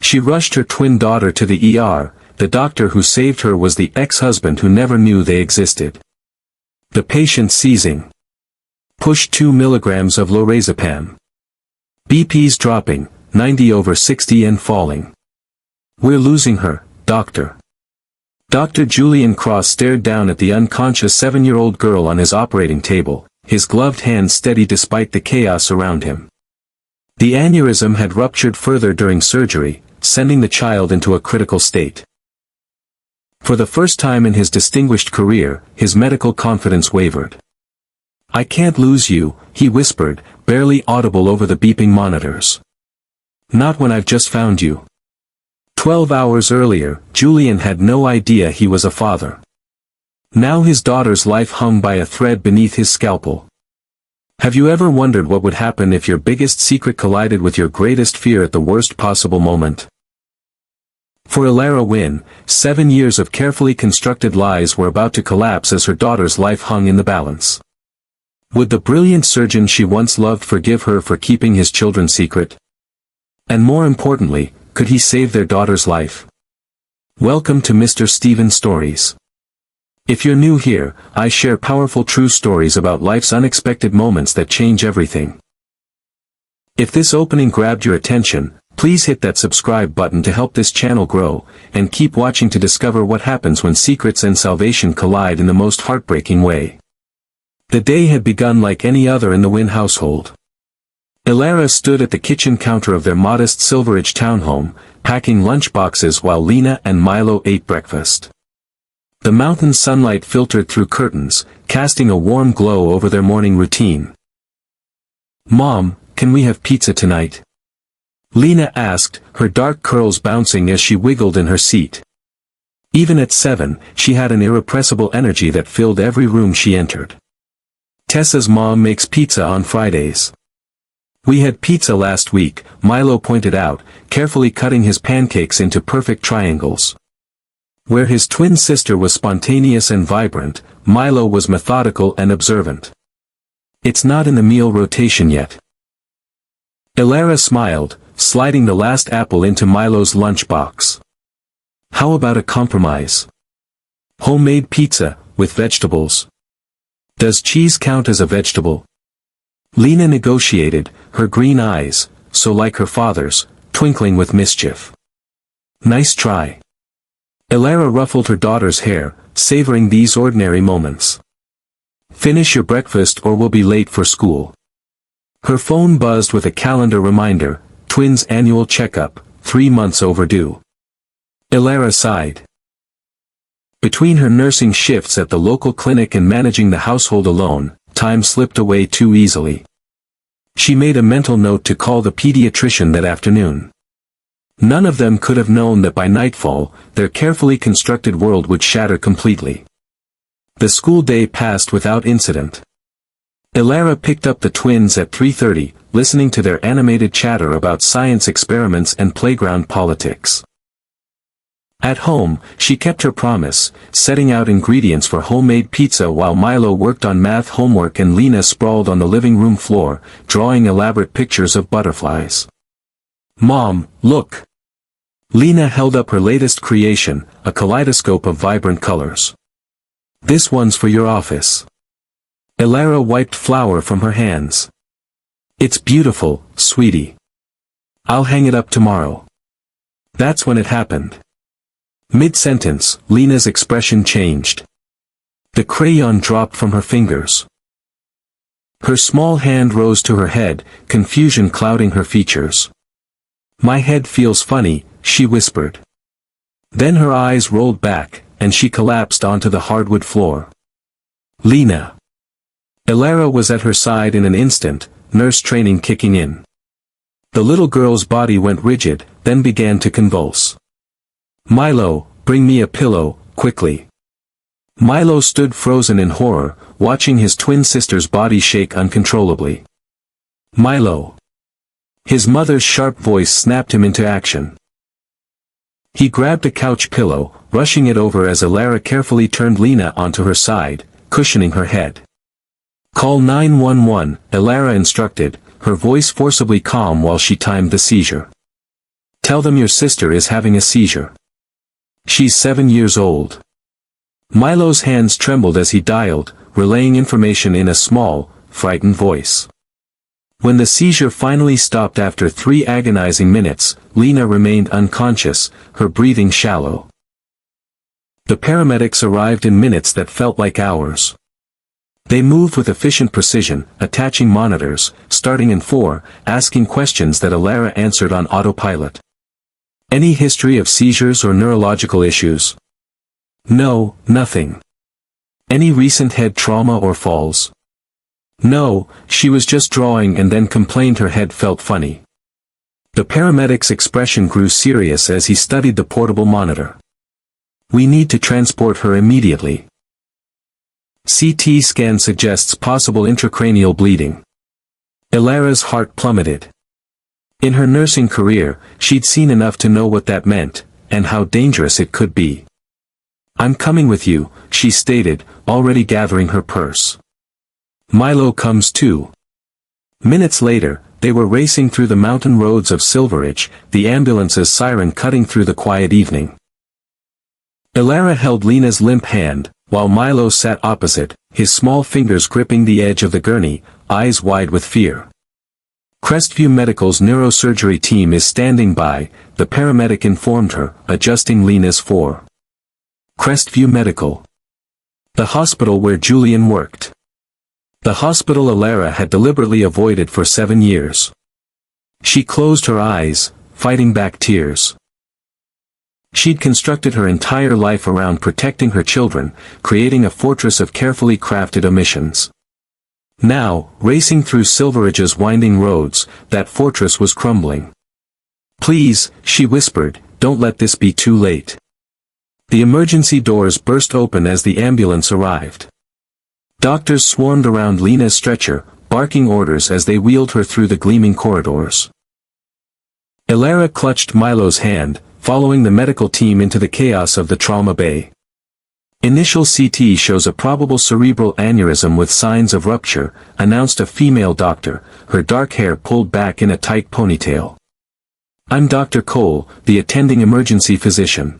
She rushed her twin daughter to the ER. The doctor who saved her was the ex-husband who never knew they existed. The patient seizing. Push 2 milligrams of lorazepam. BP's dropping, 90/60 and falling. We're losing her, doctor. Dr. Julian Cross stared down at the unconscious 7-year-old girl on his operating table, his gloved hands steady despite the chaos around him. The aneurysm had ruptured further during surgery, sending the child into a critical state. For the first time in his distinguished career, his medical confidence wavered. "I can't lose you," he whispered, barely audible over the beeping monitors. "Not when I've just found you." 12 hours earlier, Julian had no idea he was a father. Now his daughter's life hung by a thread beneath his scalpel. Have you ever wondered what would happen if your biggest secret collided with your greatest fear at the worst possible moment? For Ilara Wynne, 7 years of carefully constructed lies were about to collapse as her daughter's life hung in the balance. Would the brilliant surgeon she once loved forgive her for keeping his children's secret? And more importantly, could he save their daughter's life? Welcome to Mr. Stephen Stories. If you're new here, I share powerful true stories about life's unexpected moments that change everything. If this opening grabbed your attention, please hit that subscribe button to help this channel grow, and keep watching to discover what happens when secrets and salvation collide in the most heartbreaking way. The day had begun like any other in the Wynne household. Ilara stood at the kitchen counter of their modest Silveridge townhome, packing lunchboxes while Lena and Milo ate breakfast. The mountain sunlight filtered through curtains, casting a warm glow over their morning routine. "Mom, can we have pizza tonight?" Lena asked, her dark curls bouncing as she wiggled in her seat. Even at 7, she had an irrepressible energy that filled every room she entered. "Tessa's mom makes pizza on Fridays." "We had pizza last week," Milo pointed out, carefully cutting his pancakes into perfect triangles. Where his twin sister was spontaneous and vibrant, Milo was methodical and observant. "It's not in the meal rotation yet." Ilara smiled, sliding the last apple into Milo's lunchbox. "How about a compromise? Homemade pizza, with vegetables. Does cheese count as a vegetable?" Lena negotiated, her green eyes, so like her father's, twinkling with mischief. "Nice try." Ilara ruffled her daughter's hair, savoring these ordinary moments. "Finish your breakfast or we'll be late for school." Her phone buzzed with a calendar reminder, twins' annual checkup, 3 months overdue. Ilara sighed. Between her nursing shifts at the local clinic and managing the household alone, time slipped away too easily. She made a mental note to call the pediatrician that afternoon. None of them could have known that by nightfall, their carefully constructed world would shatter completely. The school day passed without incident. Ilara picked up the twins at 3:30, listening to their animated chatter about science experiments and playground politics. At home, she kept her promise, setting out ingredients for homemade pizza while Milo worked on math homework and Lena sprawled on the living room floor, drawing elaborate pictures of butterflies. "Mom, look!" Lena held up her latest creation, a kaleidoscope of vibrant colors. "This one's for your office." Ilara wiped flour from her hands. "It's beautiful, sweetie. I'll hang it up tomorrow." That's when it happened. Mid-sentence, Lena's expression changed. The crayon dropped from her fingers. Her small hand rose to her head, confusion clouding her features. "My head feels funny," she whispered. Then her eyes rolled back, and she collapsed onto the hardwood floor. "Lena!" Ilara was at her side in an instant, nurse training kicking in. The little girl's body went rigid, then began to convulse. "Milo, bring me a pillow, quickly." Milo stood frozen in horror, watching his twin sister's body shake uncontrollably. "Milo!" His mother's sharp voice snapped him into action. He grabbed a couch pillow, rushing it over as Ilara carefully turned Lena onto her side, cushioning her head. "Call 911, Ilara instructed, her voice forcibly calm while she timed the seizure. Tell them your sister is having a seizure. She's 7 years old. Milo's hands trembled as he dialed, relaying information in a small, frightened voice. When the seizure finally stopped after 3 agonizing minutes, Lena remained unconscious, her breathing shallow. The paramedics arrived in minutes that felt like hours. They moved with efficient precision, attaching monitors, starting in 4, asking questions that Alara answered on autopilot. Any history of seizures or neurological issues? No, nothing. Any recent head trauma or falls? No, she was just drawing and then complained her head felt funny. The paramedic's expression grew serious as he studied the portable monitor. We need to transport her immediately. CT scan suggests possible intracranial bleeding. Alara's heart plummeted. In her nursing career, she'd seen enough to know what that meant, and how dangerous it could be. I'm coming with you, she stated, already gathering her purse. Milo comes too. Minutes later, they were racing through the mountain roads of Silveridge, the ambulance's siren cutting through the quiet evening. Alara held Lena's limp hand, while Milo sat opposite, his small fingers gripping the edge of the gurney, eyes wide with fear. Crestview Medical's neurosurgery team is standing by, the paramedic informed her, adjusting Lena's 4. Crestview Medical. The hospital where Julian worked. The hospital Alara had deliberately avoided for 7 years. She closed her eyes, fighting back tears. She'd constructed her entire life around protecting her children, creating a fortress of carefully crafted omissions. Now, racing through Silveridge's winding roads, that fortress was crumbling. Please, she whispered, don't let this be too late. The emergency doors burst open as the ambulance arrived. Doctors swarmed around Lena's stretcher, barking orders as they wheeled her through the gleaming corridors. Alara clutched Milo's hand, following the medical team into the chaos of the trauma bay. Initial CT shows a probable cerebral aneurysm with signs of rupture, announced a female doctor, her dark hair pulled back in a tight ponytail. I'm Dr. Cole, the attending emergency physician.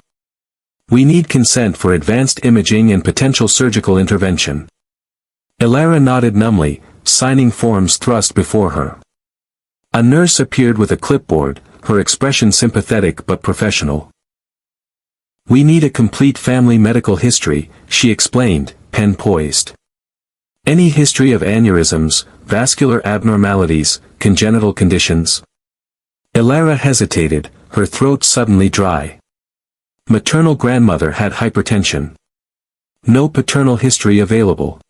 We need consent for advanced imaging and potential surgical intervention. Alara nodded numbly, signing forms thrust before her. A nurse appeared with a clipboard, her expression sympathetic but professional. We need a complete family medical history, she explained, pen poised. Any history of aneurysms, vascular abnormalities, congenital conditions? Alara hesitated, her throat suddenly dry. Maternal grandmother had hypertension. No paternal history available.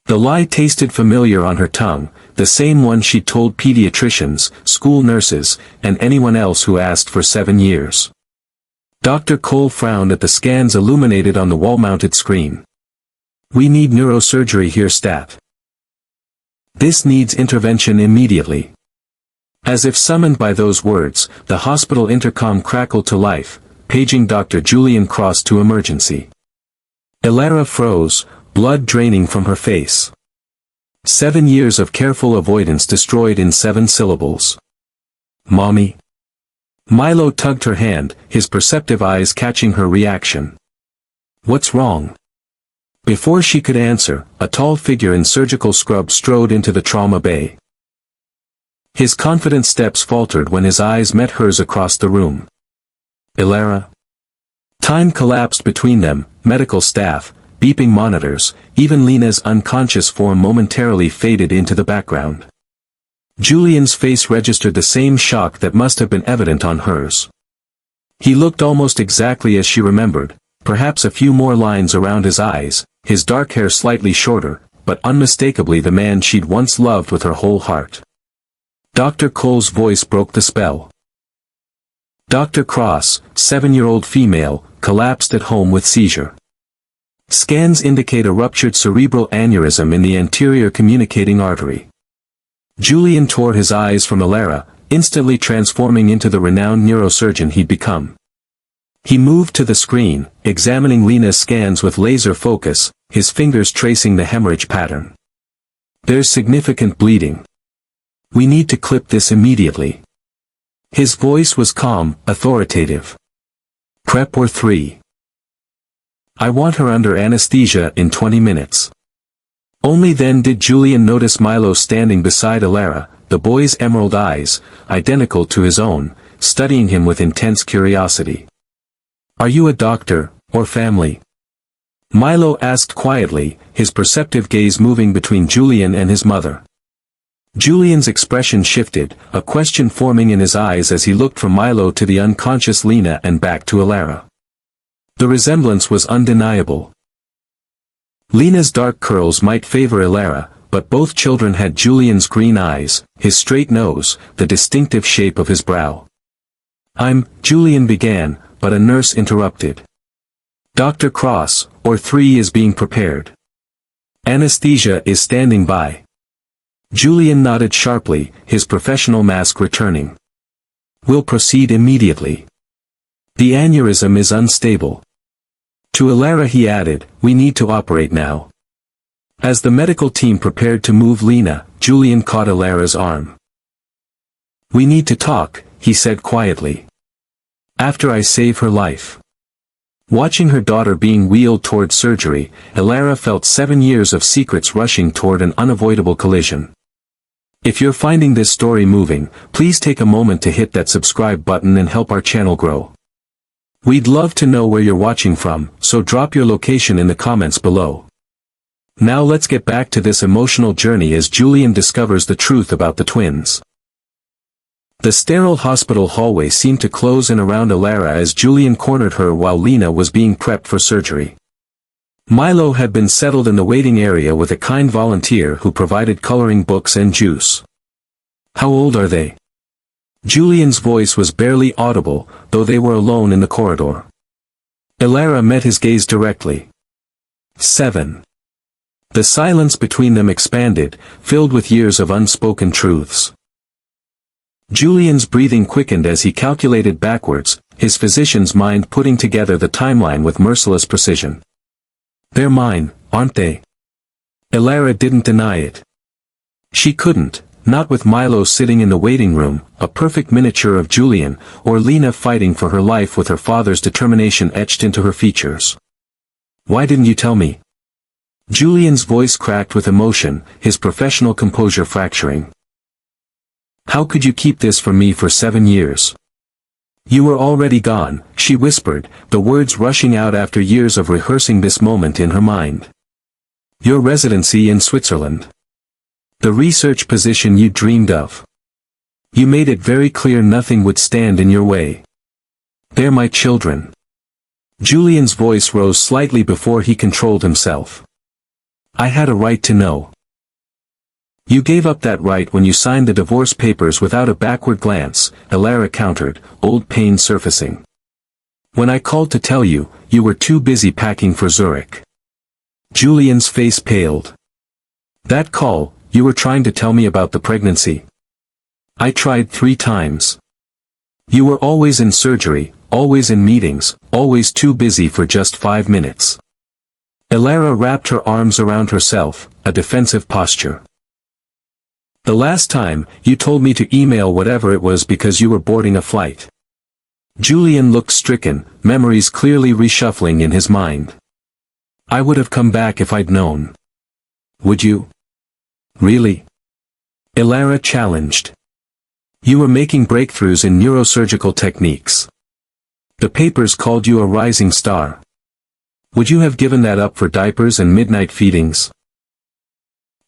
The lie tasted familiar on her tongue, the same one she'd told pediatricians, school nurses, and anyone else who asked for 7 years. Dr. Cole frowned at the scans illuminated on the wall-mounted screen. We need neurosurgery here stat. This needs intervention immediately. As if summoned by those words, the hospital intercom crackled to life, paging Dr. Julian Cross to emergency. Alara froze, blood draining from her face. 7 years of careful avoidance destroyed in 7 syllables. Mommy? Milo tugged her hand, his perceptive eyes catching her reaction. What's wrong? Before she could answer, a tall figure in surgical scrub strode into the trauma bay. His confident steps faltered when his eyes met hers across the room. Alara? Time collapsed between them, medical staff, beeping monitors, even Lena's unconscious form momentarily faded into the background. Julian's face registered the same shock that must have been evident on hers. He looked almost exactly as she remembered, perhaps a few more lines around his eyes, his dark hair slightly shorter, but unmistakably the man she'd once loved with her whole heart. Dr. Cole's voice broke the spell. Dr. Cross, 7-year-old female, collapsed at home with seizure. Scans indicate a ruptured cerebral aneurysm in the anterior communicating artery. Julian tore his eyes from Alara, instantly transforming into the renowned neurosurgeon he'd become. He moved to the screen, examining Lena's scans with laser focus, his fingers tracing the hemorrhage pattern. There's significant bleeding. We need to clip this immediately. His voice was calm, authoritative. Prep or 3. I want her under anesthesia in 20 minutes. Only then did Julian notice Milo standing beside Alara, the boy's emerald eyes, identical to his own, studying him with intense curiosity. Are you a doctor, or family? Milo asked quietly, his perceptive gaze moving between Julian and his mother. Julian's expression shifted, a question forming in his eyes as he looked from Milo to the unconscious Lena and back to Alara. The resemblance was undeniable. Lena's dark curls might favor Alara, but both children had Julian's green eyes, his straight nose, the distinctive shape of his brow. Julian began, but a nurse interrupted. Dr. Cross, or 3 is being prepared. Anesthesia is standing by. Julian nodded sharply, his professional mask returning. We'll proceed immediately. The aneurysm is unstable. To Alara he added, we need to operate now. As the medical team prepared to move Lena, Julian caught Alara's arm. We need to talk, he said quietly. After I save her life. Watching her daughter being wheeled toward surgery, Alara felt 7 years of secrets rushing toward an unavoidable collision. If you're finding this story moving, please take a moment to hit that subscribe button and help our channel grow. We'd love to know where you're watching from, so drop your location in the comments below. Now let's get back to this emotional journey as Julian discovers the truth about the twins. The sterile hospital hallway seemed to close in around Alara as Julian cornered her while Lena was being prepped for surgery. Milo had been settled in the waiting area with a kind volunteer who provided coloring books and juice. How old are they? Julian's voice was barely audible, though they were alone in the corridor. Alara met his gaze directly. 7. The silence between them expanded, filled with years of unspoken truths. Julian's breathing quickened as he calculated backwards, his physician's mind putting together the timeline with merciless precision. They're mine, aren't they? Alara didn't deny it. She couldn't, not with Milo sitting in the waiting room, a perfect miniature of Julian, or Lena fighting for her life with her father's determination etched into her features. Why didn't you tell me? Julian's voice cracked with emotion, his professional composure fracturing. How could you keep this from me for 7 years? You were already gone, she whispered, the words rushing out after years of rehearsing this moment in her mind. Your residency in Switzerland. The research position you dreamed of. You made it very clear nothing would stand in your way. They're my children. Julian's voice rose slightly before he controlled himself. I had a right to know. You gave up that right when you signed the divorce papers without a backward glance, Alara countered, old pain surfacing. When I called to tell you, you were too busy packing for Zurich. Julian's face paled. That call, you were trying to tell me about the pregnancy. I tried 3 times. You were always in surgery, always in meetings, always too busy for just 5 minutes. Alara wrapped her arms around herself, a defensive posture. The last time, you told me to email whatever it was because you were boarding a flight. Julian looked stricken, memories clearly reshuffling in his mind. I would have come back if I'd known. Would you? Really? Alara challenged. You were making breakthroughs in neurosurgical techniques. The papers called you a rising star. Would you have given that up for diapers and midnight feedings?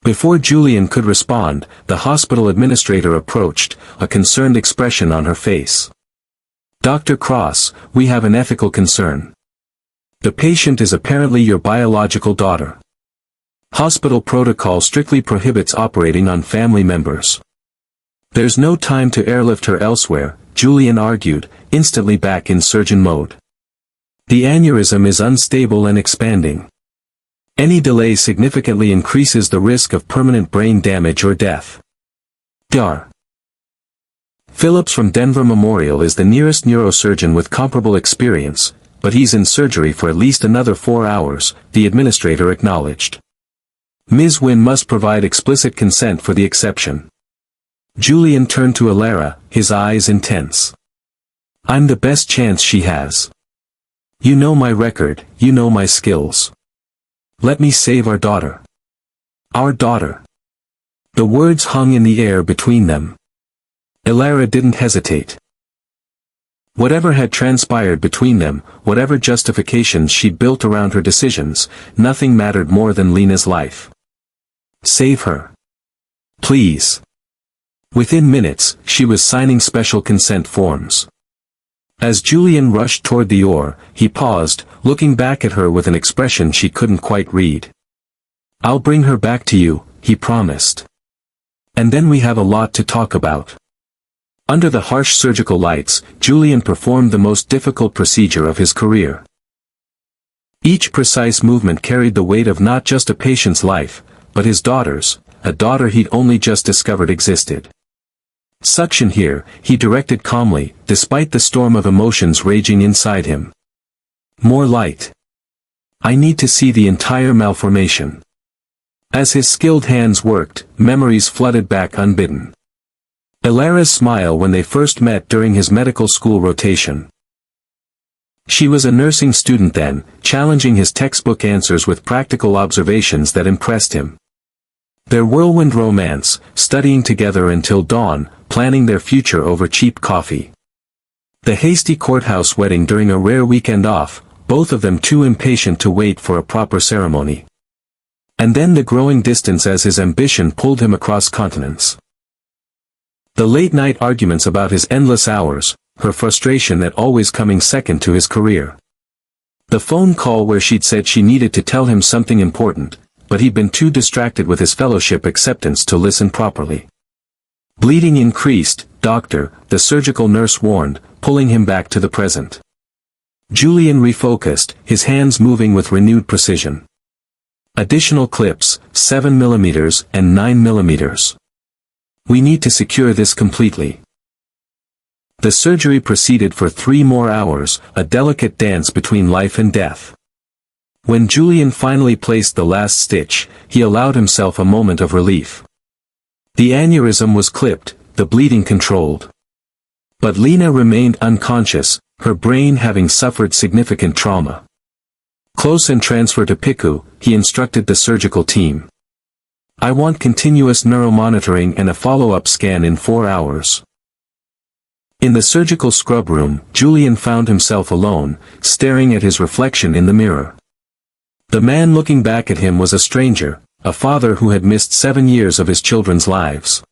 Before Julian could respond, the hospital administrator approached, a concerned expression on her face. Dr. Cross, we have an ethical concern. The patient is apparently your biological daughter. Hospital protocol strictly prohibits operating on family members. There's no time to airlift her elsewhere, Julian argued, instantly back in surgeon mode. The aneurysm is unstable and expanding. Any delay significantly increases the risk of permanent brain damage or death. Dr. Phillips from Denver Memorial is the nearest neurosurgeon with comparable experience, but he's in surgery for at least another 4 hours, the administrator acknowledged. Ms. Wynn must provide explicit consent for the exception. Julian turned to Elara, his eyes intense. I'm the best chance she has. You know my record, you know my skills. Let me save our daughter. Our daughter. The words hung in the air between them. Elara didn't hesitate. Whatever had transpired between them, whatever justifications she built around her decisions, nothing mattered more than Lena's life. Save her. Please. Within minutes, she was signing special consent forms. As Julian rushed toward the oar, he paused, looking back at her with an expression she couldn't quite read. I'll bring her back to you, he promised. And then we have a lot to talk about. Under the harsh surgical lights, Julian performed the most difficult procedure of his career. Each precise movement carried the weight of not just a patient's life, but his daughter's, a daughter he'd only just discovered existed. Suction here, he directed calmly, despite the storm of emotions raging inside him. More light. I need to see the entire malformation. As his skilled hands worked, memories flooded back unbidden. Elara's smile when they first met during his medical school rotation. She was a nursing student then, challenging his textbook answers with practical observations that impressed him. Their whirlwind romance, studying together until dawn, planning their future over cheap coffee. The hasty courthouse wedding during a rare weekend off, both of them too impatient to wait for a proper ceremony. And then the growing distance as his ambition pulled him across continents. The late-night arguments about his endless hours, her frustration at always coming second to his career. The phone call where she'd said she needed to tell him something important, but he'd been too distracted with his fellowship acceptance to listen properly. Bleeding increased, doctor, the surgical nurse warned, pulling him back to the present. Julian refocused, his hands moving with renewed precision. Additional clips, 7 mm and 9 mm. We need to secure this completely. The surgery proceeded for 3 more hours, a delicate dance between life and death. When Julian finally placed the last stitch, he allowed himself a moment of relief. The aneurysm was clipped, the bleeding controlled. But Lena remained unconscious, her brain having suffered significant trauma. Close and transfer to PICU, he instructed the surgical team. I want continuous neuromonitoring and a follow-up scan in 4 hours. In the surgical scrub room, Julian found himself alone, staring at his reflection in the mirror. The man looking back at him was a stranger, a father who had missed 7 years of his children's lives.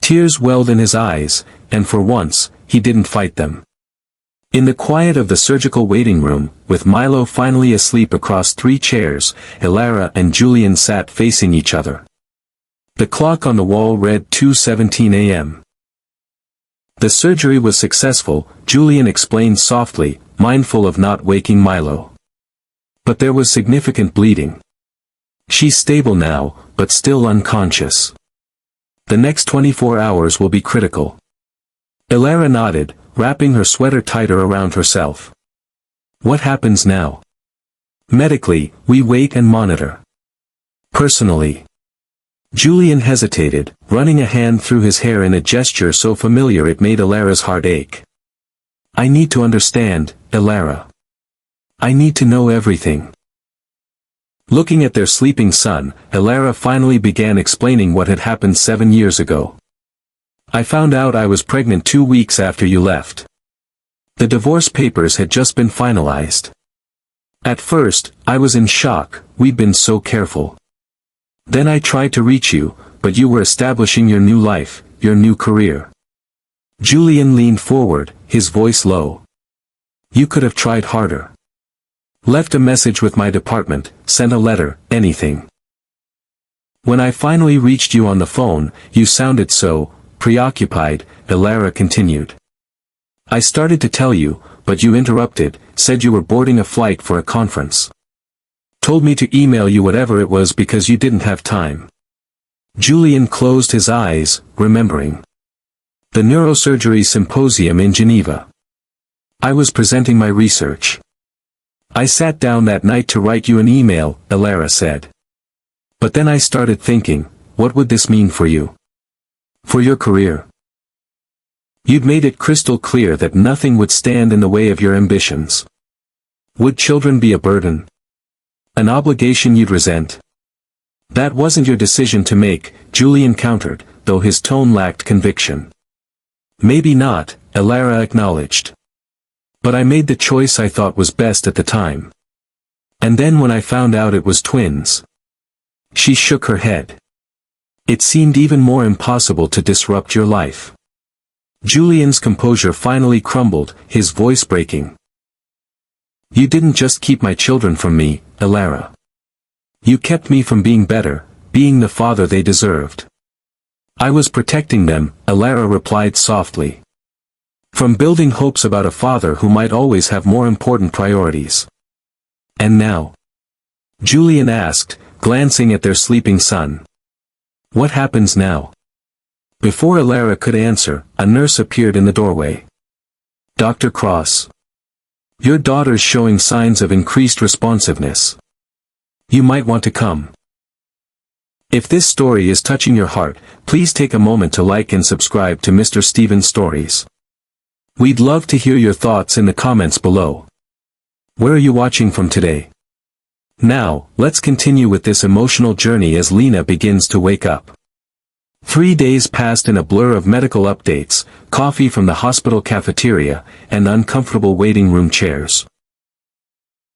Tears welled in his eyes, and for once, he didn't fight them. In the quiet of the surgical waiting room, with Milo finally asleep across 3 chairs, Elara and Julian sat facing each other. The clock on the wall read 2:17 a.m. The surgery was successful, Julian explained softly, mindful of not waking Milo. But there was significant bleeding. She's stable now, but still unconscious. The next 24 hours will be critical. Elara nodded, wrapping her sweater tighter around herself. What happens now? Medically, we wait and monitor. Personally. Julian hesitated, running a hand through his hair in a gesture so familiar it made Elara's heart ache. I need to understand, Elara. I need to know everything. Looking at their sleeping son, Elara finally began explaining what had happened 7 years ago. I found out I was pregnant 2 weeks after you left. The divorce papers had just been finalized. At first, I was in shock, we'd been so careful. Then I tried to reach you, but you were establishing your new life, your new career. Julian leaned forward, his voice low. You could have tried harder. Left a message with my department, sent a letter, anything. When I finally reached you on the phone, you sounded so preoccupied, Elara continued. I started to tell you, but you interrupted, said you were boarding a flight for a conference. Told me to email you whatever it was because you didn't have time. Julian closed his eyes, remembering. The neurosurgery symposium in Geneva. I was presenting my research. I sat down that night to write you an email, Elara said. But then I started thinking, what would this mean for you? For your career. You'd made it crystal clear that nothing would stand in the way of your ambitions. Would children be a burden? An obligation you'd resent? That wasn't your decision to make, Julian countered, though his tone lacked conviction. Maybe not, Elara acknowledged. But I made the choice I thought was best at the time. And then when I found out it was twins. She shook her head. It seemed even more impossible to disrupt your life. Julian's composure finally crumbled, his voice breaking. You didn't just keep my children from me, Elara. You kept me from being better, being the father they deserved. I was protecting them, Elara replied softly. From building hopes about a father who might always have more important priorities. And now? Julian asked, glancing at their sleeping son. What happens now? Before Elara could answer, a nurse appeared in the doorway. Dr. Cross. Your daughter's showing signs of increased responsiveness. You might want to come. If this story is touching your heart, please take a moment to like and subscribe to Mr. Stephen's Stories. We'd love to hear your thoughts in the comments below. Where are you watching from today? Now, let's continue with this emotional journey as Lena begins to wake up. 3 days passed in a blur of medical updates, coffee from the hospital cafeteria, and uncomfortable waiting room chairs.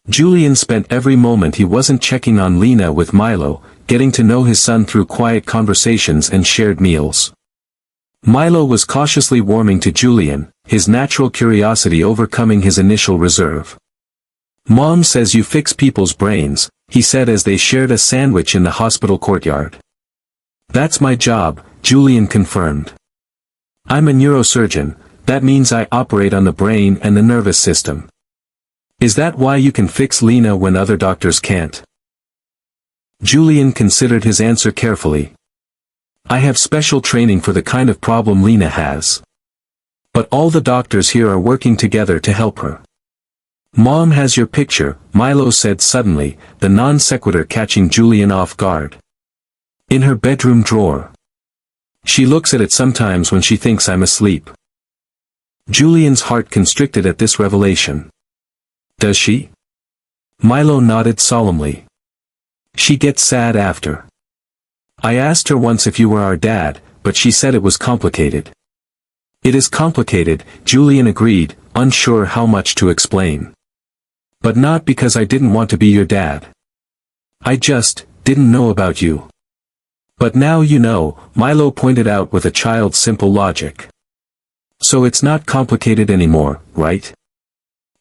Julian spent every moment he wasn't checking on Lena with Milo, getting to know his son through quiet conversations and shared meals. Milo was cautiously warming to Julian, his natural curiosity overcoming his initial reserve. Mom says you fix people's brains, he said as they shared a sandwich in the hospital courtyard. That's my job, Julian confirmed. I'm a neurosurgeon, that means I operate on the brain and the nervous system. Is that why you can fix Lena when other doctors can't? Julian considered his answer carefully. I have special training for the kind of problem Lena has. But all the doctors here are working together to help her. Mom has your picture, Milo said suddenly, the non sequitur catching Julian off guard. In her bedroom drawer. She looks at it sometimes when she thinks I'm asleep. Julian's heart constricted at this revelation. Does she? Milo nodded solemnly. She gets sad after. I asked her once if you were our dad, but she said it was complicated. It is complicated, Julian agreed, unsure how much to explain. But not because I didn't want to be your dad. I just didn't know about you. But now you know, Milo pointed out with a child's simple logic. So it's not complicated anymore, right?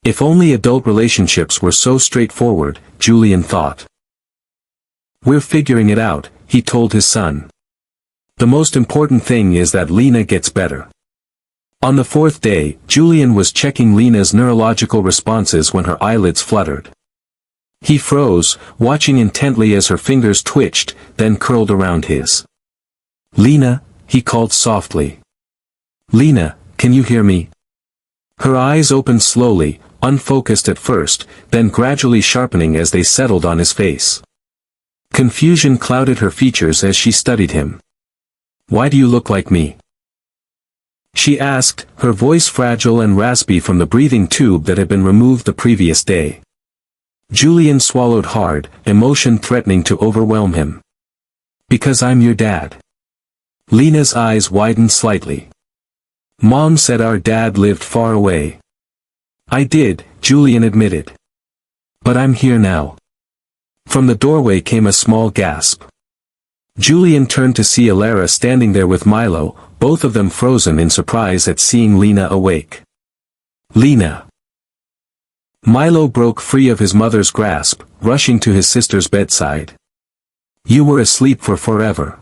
If only adult relationships were so straightforward, Julian thought. We're figuring it out, he told his son. The most important thing is that Lena gets better. On the 4th day, Julian was checking Lena's neurological responses when her eyelids fluttered. He froze, watching intently as her fingers twitched, then curled around his. Lena, he called softly. Lena, can you hear me? Her eyes opened slowly, unfocused at first, then gradually sharpening as they settled on his face. Confusion clouded her features as she studied him. Why do you look like me? She asked, her voice fragile and raspy from the breathing tube that had been removed the previous day. Julian swallowed hard, emotion threatening to overwhelm him. Because I'm your dad. Lena's eyes widened slightly. Mom said our dad lived far away. I did, Julian admitted. But I'm here now. From the doorway came a small gasp. Julian turned to see Elara standing there with Milo, both of them frozen in surprise at seeing Lena awake. Lena. Milo broke free of his mother's grasp, rushing to his sister's bedside. You were asleep for forever.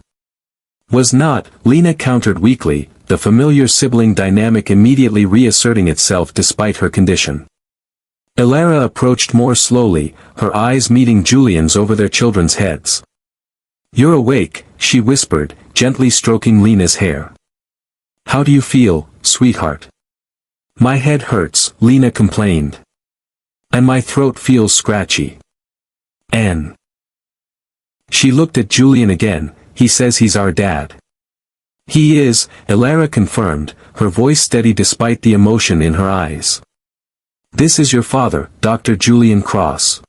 Was not, Lena countered weakly, the familiar sibling dynamic immediately reasserting itself despite her condition. Elara approached more slowly, her eyes meeting Julian's over their children's heads. You're awake, she whispered, gently stroking Lena's hair. How do you feel, sweetheart? My head hurts, Lena complained. And my throat feels scratchy. Anne. She looked at Julian again, he says he's our dad. He is, Elara confirmed, her voice steady despite the emotion in her eyes. This is your father, Dr. Julian Cross.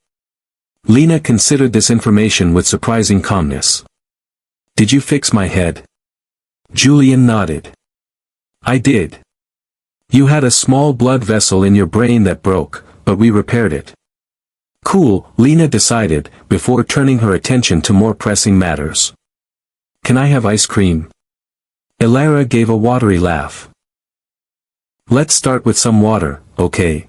Lena considered this information with surprising calmness. Did you fix my head? Julian nodded. I did. You had a small blood vessel in your brain that broke, but we repaired it. Cool, Lena decided, before turning her attention to more pressing matters. Can I have ice cream? Elara gave a watery laugh. Let's start with some water, okay?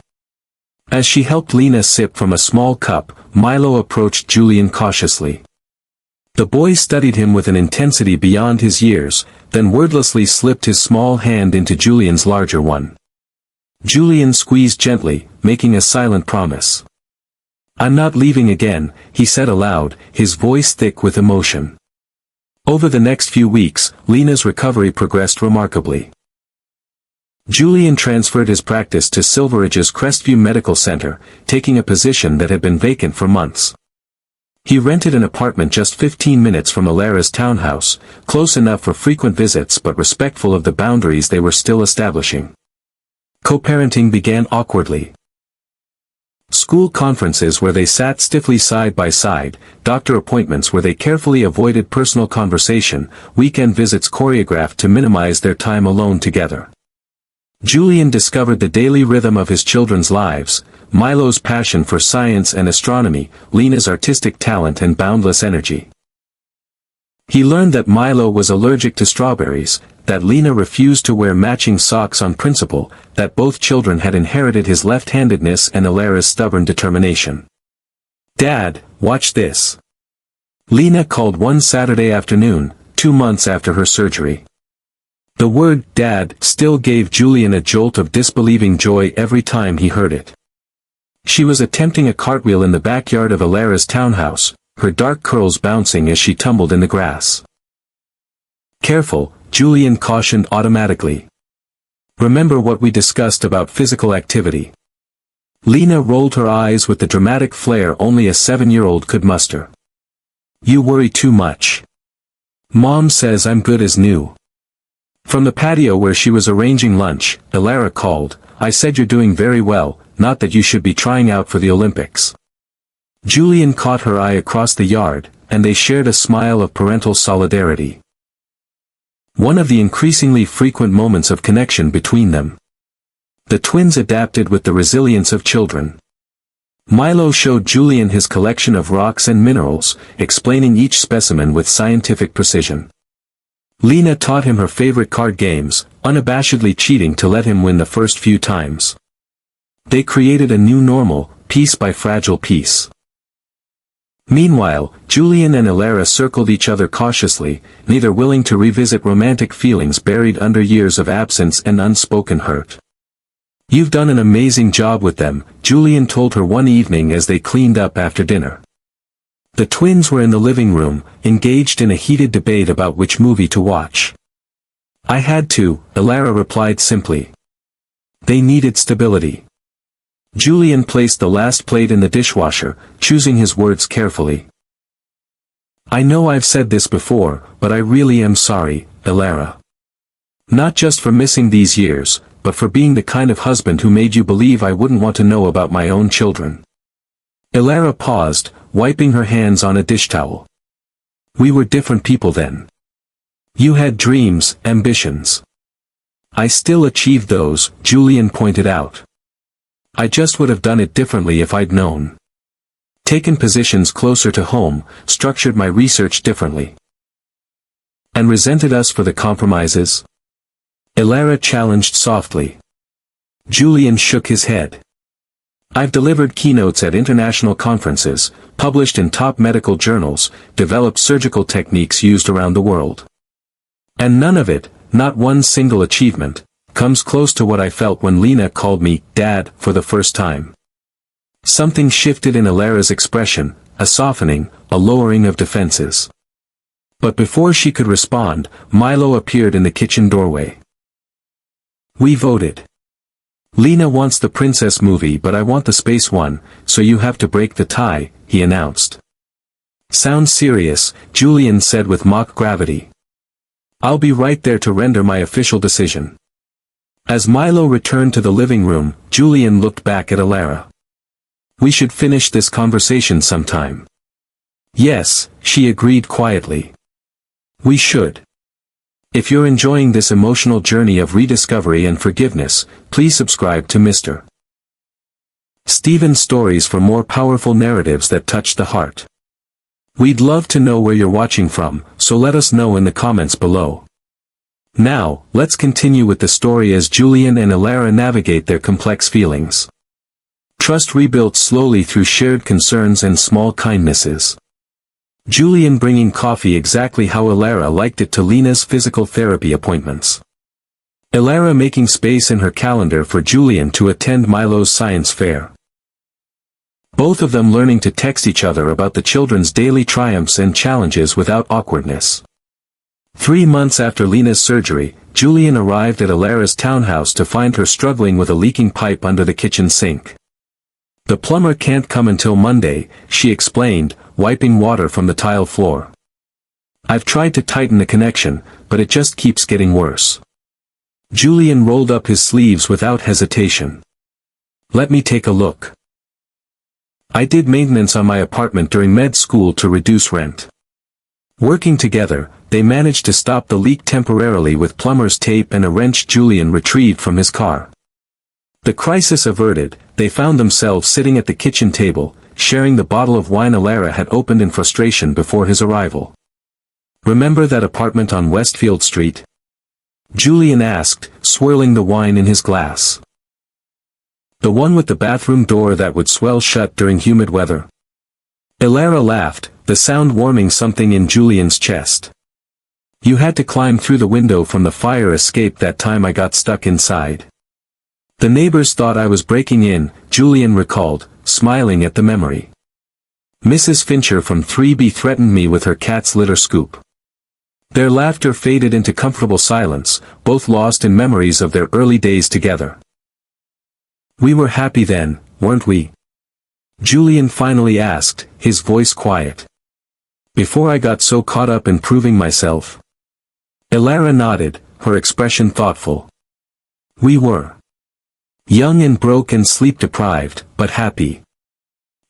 As she helped Lena sip from a small cup, Milo approached Julian cautiously. The boy studied him with an intensity beyond his years, then wordlessly slipped his small hand into Julian's larger one. Julian squeezed gently, making a silent promise. I'm not leaving again, he said aloud, his voice thick with emotion. Over the next few weeks, Lena's recovery progressed remarkably. Julian transferred his practice to Silveridge's Crestview Medical Center, taking a position that had been vacant for months. He rented an apartment just 15 minutes from Elara's townhouse, close enough for frequent visits but respectful of the boundaries they were still establishing. Co-parenting began awkwardly. School conferences where they sat stiffly side by side, doctor appointments where they carefully avoided personal conversation, weekend visits choreographed to minimize their time alone together. Julian discovered the daily rhythm of his children's lives, Milo's passion for science and astronomy, Lena's artistic talent and boundless energy. He learned that Milo was allergic to strawberries, that Lena refused to wear matching socks on principle, that both children had inherited his left-handedness and Elara's stubborn determination. Dad, watch this. Lena called one Saturday afternoon, 2 months after her surgery. The word Dad still gave Julian a jolt of disbelieving joy every time he heard it. She was attempting a cartwheel in the backyard of Elara's townhouse, her dark curls bouncing as she tumbled in the grass. Careful, Julian cautioned automatically. Remember what we discussed about physical activity. Lena rolled her eyes with the dramatic flair only a 7-year-old could muster. You worry too much. Mom says I'm good as new. From the patio where she was arranging lunch, Elara called, I said you're doing very well, not that you should be trying out for the Olympics. Julian caught her eye across the yard, and they shared a smile of parental solidarity. One of the increasingly frequent moments of connection between them. The twins adapted with the resilience of children. Milo showed Julian his collection of rocks and minerals, explaining each specimen with scientific precision. Lena taught him her favorite card games, unabashedly cheating to let him win the first few times. They created a new normal, piece by fragile piece. Meanwhile, Julian and Elara circled each other cautiously, neither willing to revisit romantic feelings buried under years of absence and unspoken hurt. You've done an amazing job with them, Julian told her one evening as they cleaned up after dinner. The twins were in the living room, engaged in a heated debate about which movie to watch. I had to, Elara replied simply. They needed stability. Julian placed the last plate in the dishwasher, choosing his words carefully. I know I've said this before, but I really am sorry, Elara. Not just for missing these years, but for being the kind of husband who made you believe I wouldn't want to know about my own children. Elara paused, wiping her hands on a dish towel. We were different people then. You had dreams, ambitions. I still achieved those, Julian pointed out. I just would have done it differently if I'd known. Taken positions closer to home, structured my research differently. And resented us for the compromises? Elara challenged softly. Julian shook his head. I've delivered keynotes at international conferences, published in top medical journals, developed surgical techniques used around the world. And none of it, not one single achievement, comes close to what I felt when Lena called me Dad for the first time. Something shifted in Elara's expression, a softening, a lowering of defenses. But before she could respond, Milo appeared in the kitchen doorway. We voted. Lena wants the princess movie but I want the space one, so you have to break the tie, he announced. Sounds serious, Julian said with mock gravity. I'll be right there to render my official decision. As Milo returned to the living room, Julian looked back at Alara. We should finish this conversation sometime. Yes, she agreed quietly. We should. If you're enjoying this emotional journey of rediscovery and forgiveness, please subscribe to Mr. Stephen's Stories for more powerful narratives that touch the heart. We'd love to know where you're watching from, so let us know in the comments below. Now, let's continue with the story as Julian and Alara navigate their complex feelings. Trust rebuilt slowly through shared concerns and small kindnesses. Julian bringing coffee exactly how Alara liked it to Lena's physical therapy appointments. Alara making space in her calendar for Julian to attend Milo's science fair. Both of them learning to text each other about the children's daily triumphs and challenges without awkwardness. 3 months after Lena's surgery, Julian arrived at Alara's townhouse to find her struggling with a leaking pipe under the kitchen sink. The plumber can't come until Monday, she explained, wiping water from the tile floor. I've tried to tighten the connection, but it just keeps getting worse. Julian rolled up his sleeves without hesitation. Let me take a look. I did maintenance on my apartment during med school to reduce rent. Working together, they managed to stop the leak temporarily with plumber's tape and a wrench Julian retrieved from his car. The crisis averted, they found themselves sitting at the kitchen table, sharing the bottle of wine Alara had opened in frustration before his arrival. Remember that apartment on Westfield Street? Julian asked, swirling the wine in his glass. The one with the bathroom door that would swell shut during humid weather? Alara laughed, the sound warming something in Julian's chest. You had to climb through the window from the fire escape that time I got stuck inside. The neighbors thought I was breaking in, Julian recalled, smiling at the memory. Mrs. Fincher from 3B threatened me with her cat's litter scoop. Their laughter faded into comfortable silence, both lost in memories of their early days together. We were happy then, weren't we? Julian finally asked, his voice quiet. Before I got so caught up in proving myself. Alara nodded, her expression thoughtful. We were. Young and broke and sleep-deprived, but happy.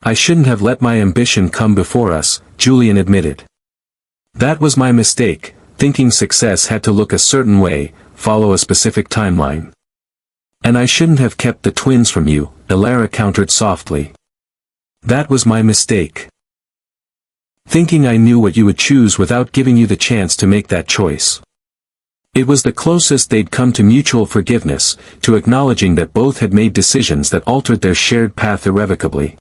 I shouldn't have let my ambition come before us, Julian admitted. That was my mistake, thinking success had to look a certain way, follow a specific timeline. And I shouldn't have kept the twins from you, Alara countered softly. That was my mistake. Thinking I knew what you would choose without giving you the chance to make that choice. It was the closest they'd come to mutual forgiveness, to acknowledging that both had made decisions that altered their shared path irrevocably.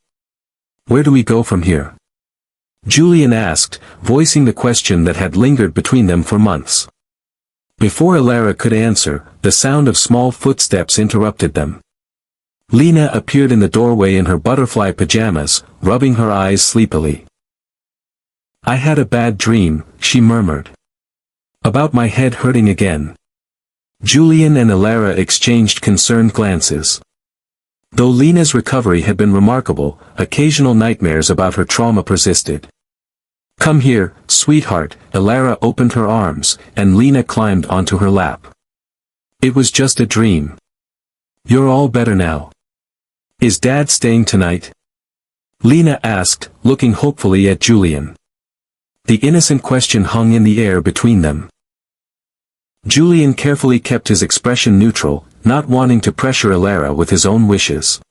Where do we go from here? Julian asked, voicing the question that had lingered between them for months. Before Alara could answer, the sound of small footsteps interrupted them. Lena appeared in the doorway in her butterfly pajamas, rubbing her eyes sleepily. I had a bad dream, she murmured. About my head hurting again. Julian and Alara exchanged concerned glances. Though Lena's recovery had been remarkable, occasional nightmares about her trauma persisted. Come here, sweetheart, Alara opened her arms, and Lena climbed onto her lap. It was just a dream. You're all better now. Is Dad staying tonight? Lena asked, looking hopefully at Julian. The innocent question hung in the air between them. Julian carefully kept his expression neutral, not wanting to pressure Alara with his own wishes.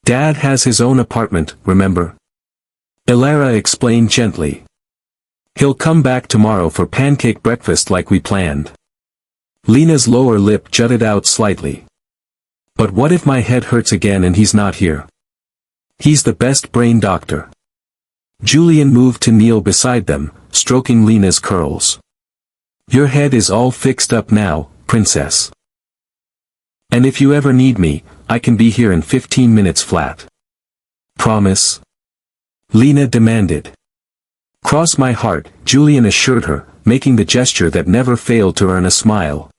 Dad has his own apartment, remember? Alara explained gently. He'll come back tomorrow for pancake breakfast like we planned. Lena's lower lip jutted out slightly. But what if my head hurts again and he's not here? He's the best brain doctor. Julian moved to kneel beside them, stroking Lena's curls. Your head is all fixed up now, princess. And if you ever need me, I can be here in 15 minutes flat. Promise? Lena demanded. Cross my heart, Julian assured her, making the gesture that never failed to earn a smile.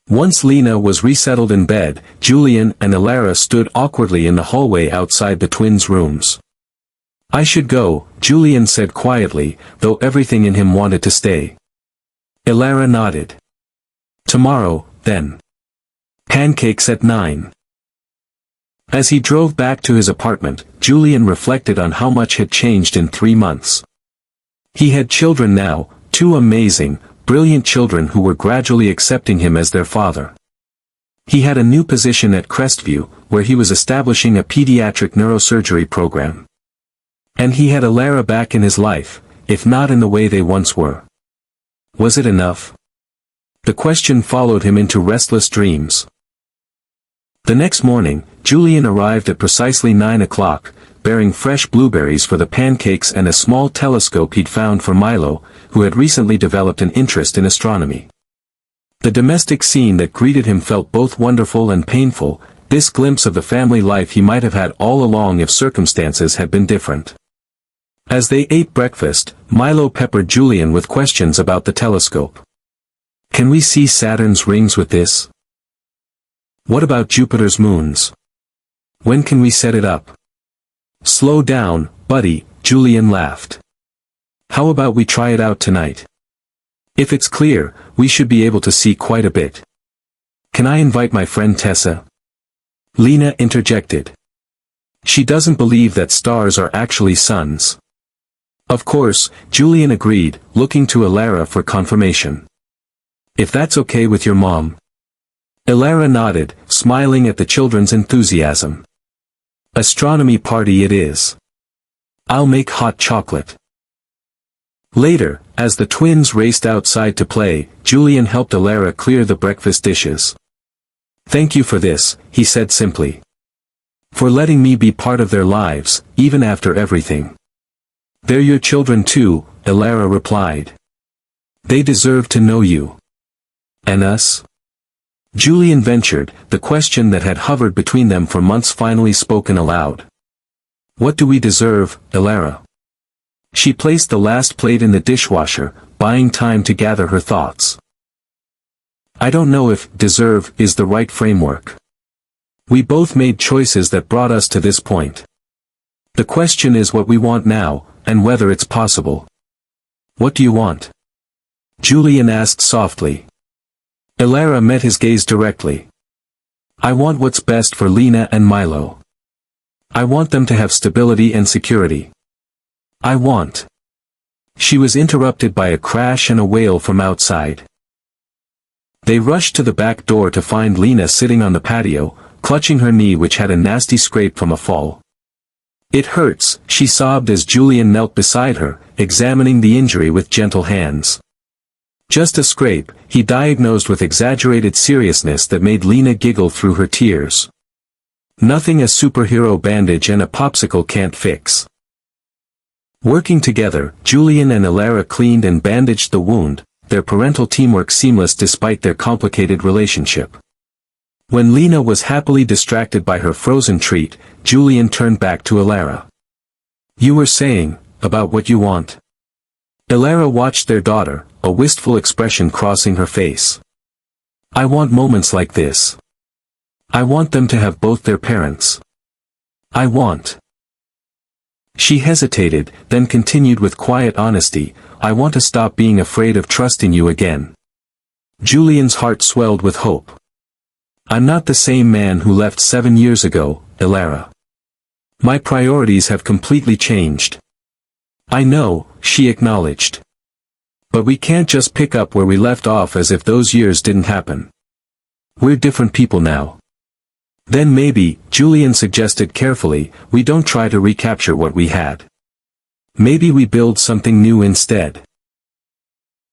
Once Lena was resettled in bed, Julian and Alara stood awkwardly in the hallway outside the twins' rooms. I should go, Julian said quietly, though everything in him wanted to stay. Elara nodded. Tomorrow, then. Pancakes at 9. As he drove back to his apartment, Julian reflected on how much had changed in 3 months. He had children now, 2 amazing, brilliant children who were gradually accepting him as their father. He had a new position at Crestview, where he was establishing a pediatric neurosurgery program. And he had Elara back in his life, if not in the way they once were. Was it enough? The question followed him into restless dreams. The next morning, Julian arrived at precisely 9 o'clock, bearing fresh blueberries for the pancakes and a small telescope he'd found for Milo, who had recently developed an interest in astronomy. The domestic scene that greeted him felt both wonderful and painful, this glimpse of the family life he might have had all along if circumstances had been different. As they ate breakfast, Milo peppered Julian with questions about the telescope. Can we see Saturn's rings with this? What about Jupiter's moons? When can we set it up? Slow down, buddy, Julian laughed. How about we try it out tonight? If it's clear, we should be able to see quite a bit. Can I invite my friend Tessa? Lena interjected. She doesn't believe that stars are actually suns. Of course, Julian agreed, looking to Elara for confirmation. If that's okay with your mom. Elara nodded, smiling at the children's enthusiasm. Astronomy party it is. I'll make hot chocolate. Later, as the twins raced outside to play, Julian helped Elara clear the breakfast dishes. Thank you for this, he said simply. For letting me be part of their lives, even after everything. They're your children too, Elara replied. They deserve to know you. And us? Julian ventured, the question that had hovered between them for months finally spoken aloud. What do we deserve, Elara? She placed the last plate in the dishwasher, buying time to gather her thoughts. I don't know if deserve is the right framework. We both made choices that brought us to this point. The question is what we want now, and whether it's possible. What do you want? Julian asked softly. Elara met his gaze directly. I want what's best for Lena and Milo. I want them to have stability and security. I want. She was interrupted by a crash and a wail from outside. They rushed to the back door to find Lena sitting on the patio, clutching her knee which had a nasty scrape from a fall. It hurts, she sobbed as Julian knelt beside her, examining the injury with gentle hands. Just a scrape, he diagnosed with exaggerated seriousness that made Lena giggle through her tears. Nothing a superhero bandage and a popsicle can't fix. Working together, Julian and Elara cleaned and bandaged the wound, their parental teamwork seamless despite their complicated relationship. When Lena was happily distracted by her frozen treat, Julian turned back to Elara. You were saying, about what you want. Elara watched their daughter, a wistful expression crossing her face. I want moments like this. I want them to have both their parents. I want. She hesitated, then continued with quiet honesty, I want to stop being afraid of trusting you again. Julian's heart swelled with hope. I'm not the same man who left 7 years ago, Elara. My priorities have completely changed. I know, she acknowledged. But we can't just pick up where we left off as if those years didn't happen. We're different people now. Then maybe, Julian suggested carefully, we don't try to recapture what we had. Maybe we build something new instead.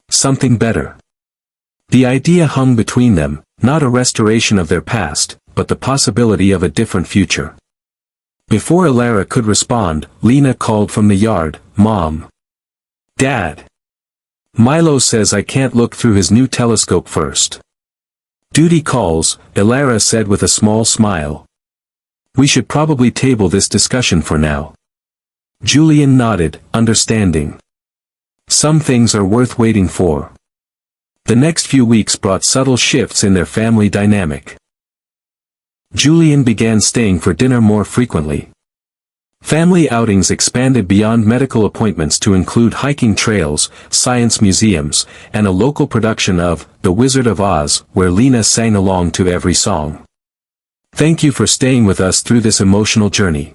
Something better. The idea hung between them, not a restoration of their past, but the possibility of a different future. Before Elara could respond, Lena called from the yard, Mom. Dad. Milo says I can't look through his new telescope first. Duty calls, Elara said with a small smile. We should probably table this discussion for now. Julian nodded, understanding. Some things are worth waiting for. The next few weeks brought subtle shifts in their family dynamic. Julian began staying for dinner more frequently. Family outings expanded beyond medical appointments to include hiking trails, science museums, and a local production of The Wizard of Oz, where Lena sang along to every song. Thank you for staying with us through this emotional journey.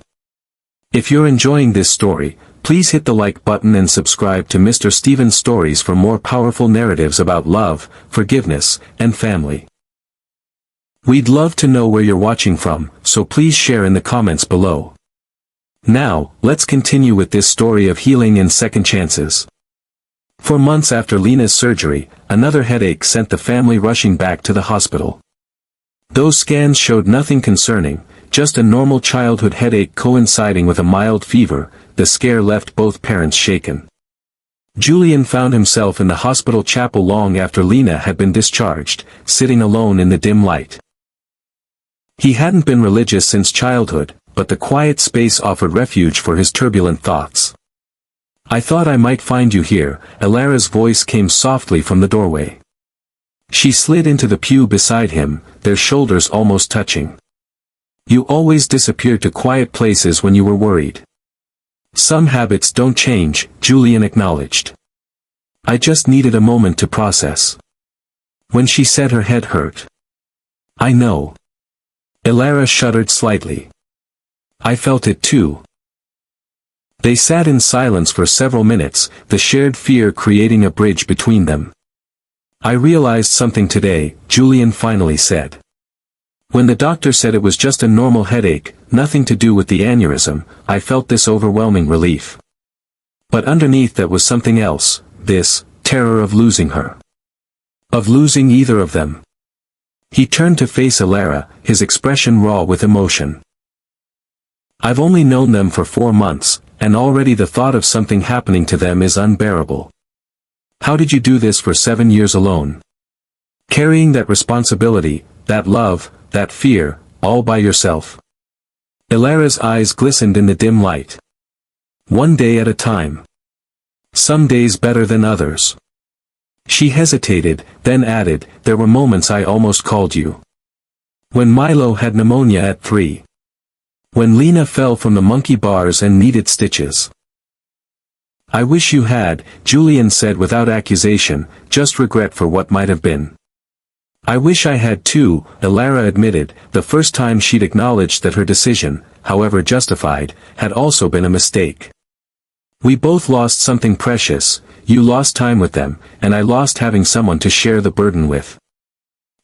If you're enjoying this story, please hit the like button and subscribe to Mr. Stephen's Stories for more powerful narratives about love, forgiveness, and family. We'd love to know where you're watching from, so please share in the comments below. Now, let's continue with this story of healing and second chances. For months after Lena's surgery, another headache sent the family rushing back to the hospital. Those scans showed nothing concerning, just a normal childhood headache coinciding with a mild fever. The scare left both parents shaken. Julian found himself in the hospital chapel long after Lena had been discharged, sitting alone in the dim light. He hadn't been religious since childhood, but the quiet space offered refuge for his turbulent thoughts. "I thought I might find you here," Elara's voice came softly from the doorway. She slid into the pew beside him, their shoulders almost touching. "You always disappeared to quiet places when you were worried." "Some habits don't change," Julian acknowledged. "I just needed a moment to process." When she said her head hurt. "I know." Elara shuddered slightly. "I felt it too." They sat in silence for several minutes, the shared fear creating a bridge between them. "I realized something today," Julian finally said. "When the doctor said it was just a normal headache, nothing to do with the aneurysm, I felt this overwhelming relief. But underneath that was something else, this terror of losing her. Of losing either of them." He turned to face Elara, his expression raw with emotion. "I've only known them for 4 months, and already the thought of something happening to them is unbearable. How did you do this for 7 years alone? Carrying that responsibility, that love, that fear, all by yourself?" Elara's eyes glistened in the dim light. "One day at a time. Some days better than others." She hesitated, then added, "There were moments I almost called you. When Milo had pneumonia at 3. When Lena fell from the monkey bars and needed stitches." "I wish you had," Julian said without accusation, just regret for what might have been. "I wish I had too," Elara admitted, the first time she'd acknowledged that her decision, however justified, had also been a mistake. "We both lost something precious. You lost time with them, and I lost having someone to share the burden with."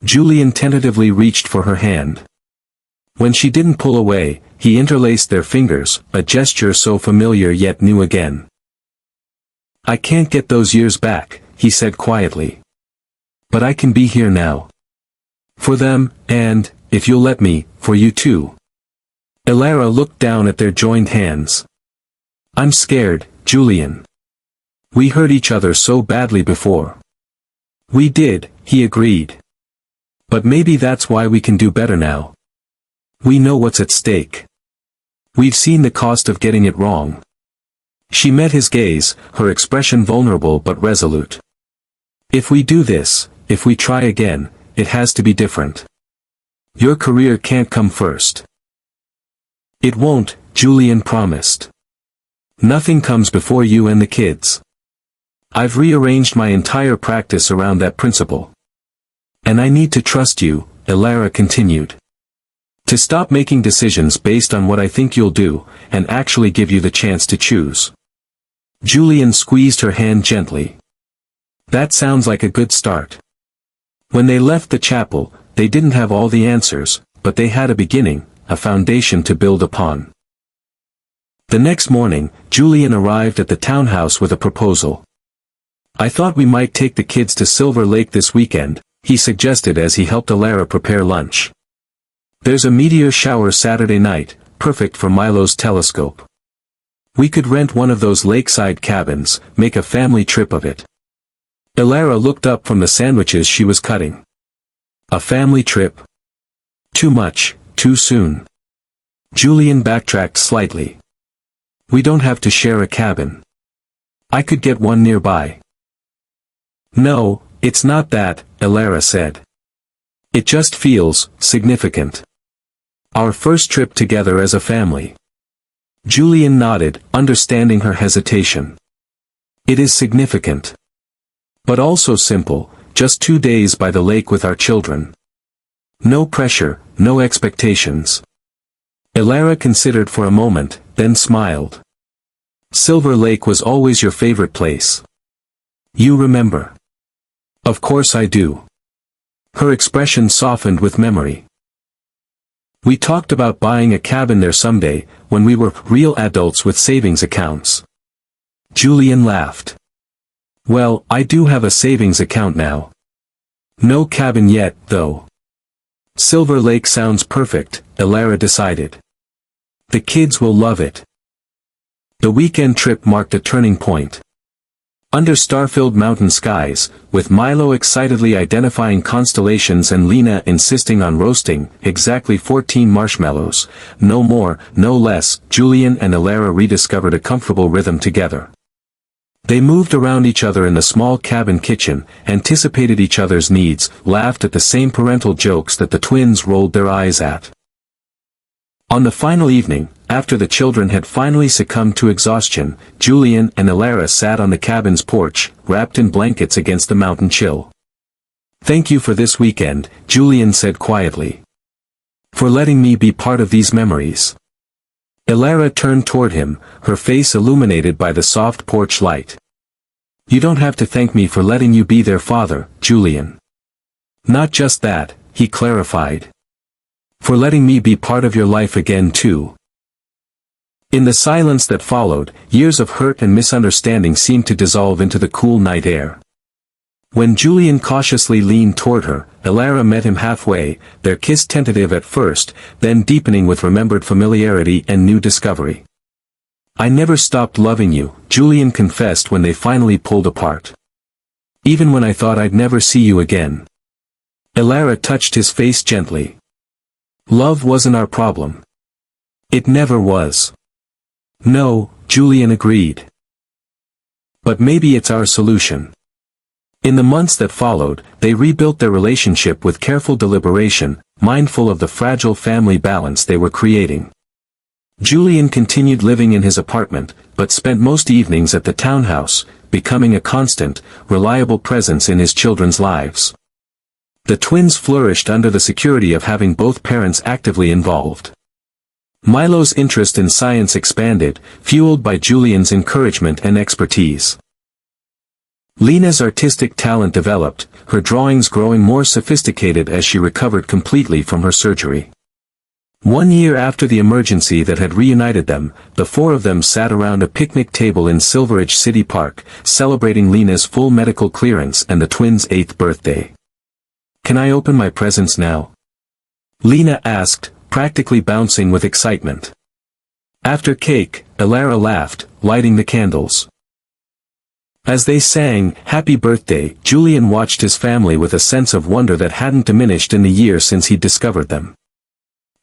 Julian tentatively reached for her hand. When she didn't pull away, he interlaced their fingers, a gesture so familiar yet new again. "I can't get those years back," he said quietly. "But I can be here now. For them, and, if you'll let me, for you too." Elara looked down at their joined hands. "I'm scared, Julian. We hurt each other so badly before." "We did," he agreed. "But maybe that's why we can do better now. We know what's at stake. We've seen the cost of getting it wrong." She met his gaze, her expression vulnerable but resolute. "If we do this, if we try again, it has to be different. Your career can't come first." "It won't," Julian promised. "Nothing comes before you and the kids. I've rearranged my entire practice around that principle. And I need to trust you," Elara continued. "To stop making decisions based on what I think you'll do, and actually give you the chance to choose." Julian squeezed her hand gently. "That sounds like a good start." When they left the chapel, they didn't have all the answers, but they had a beginning, a foundation to build upon. The next morning, Julian arrived at the townhouse with a proposal. "I thought we might take the kids to Silver Lake this weekend," he suggested as he helped Elara prepare lunch. "There's a meteor shower Saturday night, perfect for Milo's telescope. We could rent one of those lakeside cabins, make a family trip of it." Elara looked up from the sandwiches she was cutting. "A family trip? Too much, too soon." Julian backtracked slightly. "We don't have to share a cabin. I could get one nearby." "No, it's not that," Elara said. "It just feels significant. Our first trip together as a family." Julian nodded, understanding her hesitation. It is significant. But also simple, just 2 days by the lake with our children. No pressure, no expectations. Elara considered for a moment, then smiled. Silver Lake was always your favorite place. You remember? Of course I do. Her expression softened with memory. We talked about buying a cabin there someday, when we were real adults with savings accounts. Julian laughed. Well, I do have a savings account now. No cabin yet, though. Silver Lake sounds perfect, Elara decided. The kids will love it. The weekend trip marked a turning point. Under star-filled mountain skies, with Milo excitedly identifying constellations and Lena insisting on roasting exactly 14 marshmallows, no more, no less, Julian and Elara rediscovered a comfortable rhythm together. They moved around each other in the small cabin kitchen, anticipated each other's needs, laughed at the same parental jokes that the twins rolled their eyes at. On the final evening, after the children had finally succumbed to exhaustion, Julian and Elara sat on the cabin's porch, wrapped in blankets against the mountain chill. Thank you for this weekend, Julian said quietly. For letting me be part of these memories. Elara turned toward him, her face illuminated by the soft porch light. You don't have to thank me for letting you be their father, Julian. Not just that, he clarified. For letting me be part of your life again too. In the silence that followed, years of hurt and misunderstanding seemed to dissolve into the cool night air. When Julian cautiously leaned toward her, Elara met him halfway, their kiss tentative at first, then deepening with remembered familiarity and new discovery. I never stopped loving you, Julian confessed when they finally pulled apart. Even when I thought I'd never see you again. Elara touched his face gently. Love wasn't our problem. It never was. No, Julian agreed. But maybe it's our solution. In the months that followed, they rebuilt their relationship with careful deliberation, mindful of the fragile family balance they were creating. Julian continued living in his apartment, but spent most evenings at the townhouse, becoming a constant, reliable presence in his children's lives. The twins flourished under the security of having both parents actively involved. Milo's interest in science expanded, fueled by Julian's encouragement and expertise. Lena's artistic talent developed, her drawings growing more sophisticated as she recovered completely from her surgery. 1 year after the emergency that had reunited them, the four of them sat around a picnic table in Silveridge City Park, celebrating Lena's full medical clearance and the twins' 8th birthday. Can I open my presents now? Lena asked, practically bouncing with excitement. After cake, Elara laughed, lighting the candles. As they sang, Happy Birthday, Julian watched his family with a sense of wonder that hadn't diminished in the year since he'd discovered them.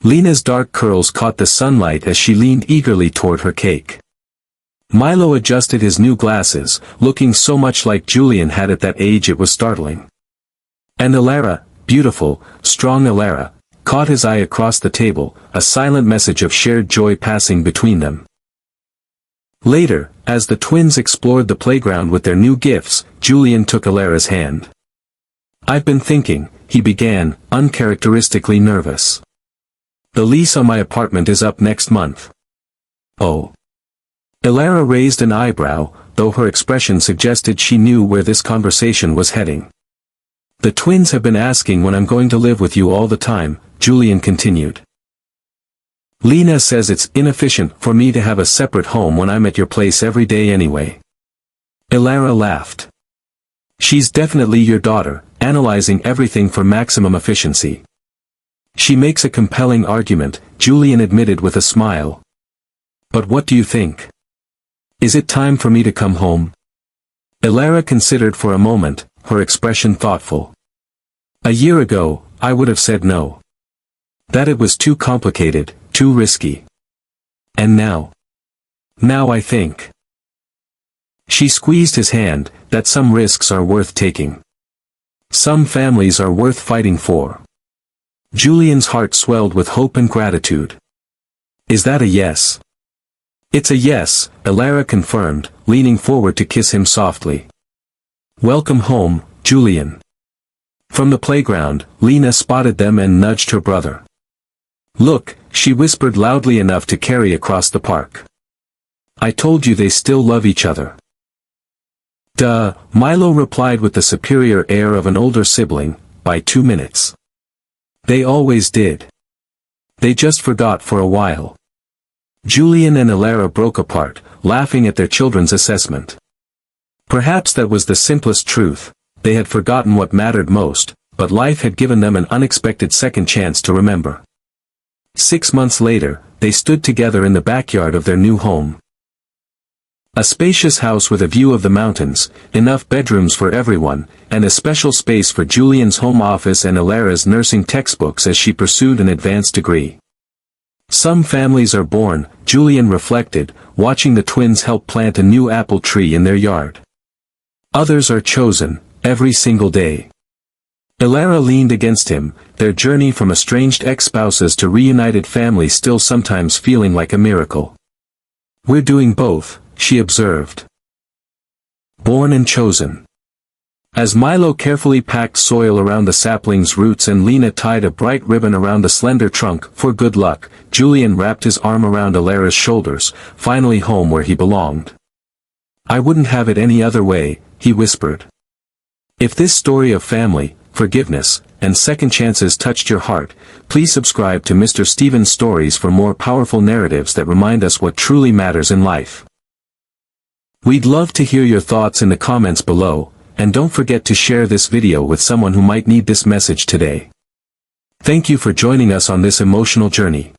Lena's dark curls caught the sunlight as she leaned eagerly toward her cake. Milo adjusted his new glasses, looking so much like Julian had at that age it was startling. And Elara, beautiful, strong Elara, caught his eye across the table, a silent message of shared joy passing between them. Later, as the twins explored the playground with their new gifts, Julian took Elara's hand. I've been thinking, he began, uncharacteristically nervous. The lease on my apartment is up next month. Oh. Elara raised an eyebrow, though her expression suggested she knew where this conversation was heading. The twins have been asking when I'm going to live with you all the time, Julian continued. Lena says it's inefficient for me to have a separate home when I'm at your place every day anyway. Elara laughed. She's definitely your daughter, analyzing everything for maximum efficiency. She makes a compelling argument, Julian admitted with a smile. But what do you think? Is it time for me to come home? Elara considered for a moment, her expression thoughtful. A year ago, I would have said no. That it was too complicated, too risky. And now? Now I think. She squeezed his hand, that some risks are worth taking. Some families are worth fighting for. Julian's heart swelled with hope and gratitude. Is that a yes? It's a yes, Elara confirmed, leaning forward to kiss him softly. Welcome home, Julian. From the playground, Lena spotted them and nudged her brother. Look, she whispered loudly enough to carry across the park. I told you they still love each other. Duh, Milo replied with the superior air of an older sibling, by 2 minutes. They always did. They just forgot for a while. Julian and Elara broke apart, laughing at their children's assessment. Perhaps that was the simplest truth. They had forgotten what mattered most, but life had given them an unexpected second chance to remember. 6 months later, they stood together in the backyard of their new home. A spacious house with a view of the mountains, enough bedrooms for everyone, and a special space for Julian's home office and Elara's nursing textbooks as she pursued an advanced degree. Some families are born, Julian reflected, watching the twins help plant a new apple tree in their yard. Others are chosen, every single day. Elara leaned against him, their journey from estranged ex-spouses to reunited families still sometimes feeling like a miracle. We're doing both, she observed. Born and chosen. As Milo carefully packed soil around the sapling's roots and Lena tied a bright ribbon around the slender trunk for good luck, Julian wrapped his arm around Elara's shoulders, finally home where he belonged. I wouldn't have it any other way, he whispered. If this story of family, forgiveness, and second chances touched your heart, please subscribe to Mr. Stephen's Stories for more powerful narratives that remind us what truly matters in life. We'd love to hear your thoughts in the comments below, and don't forget to share this video with someone who might need this message today. Thank you for joining us on this emotional journey.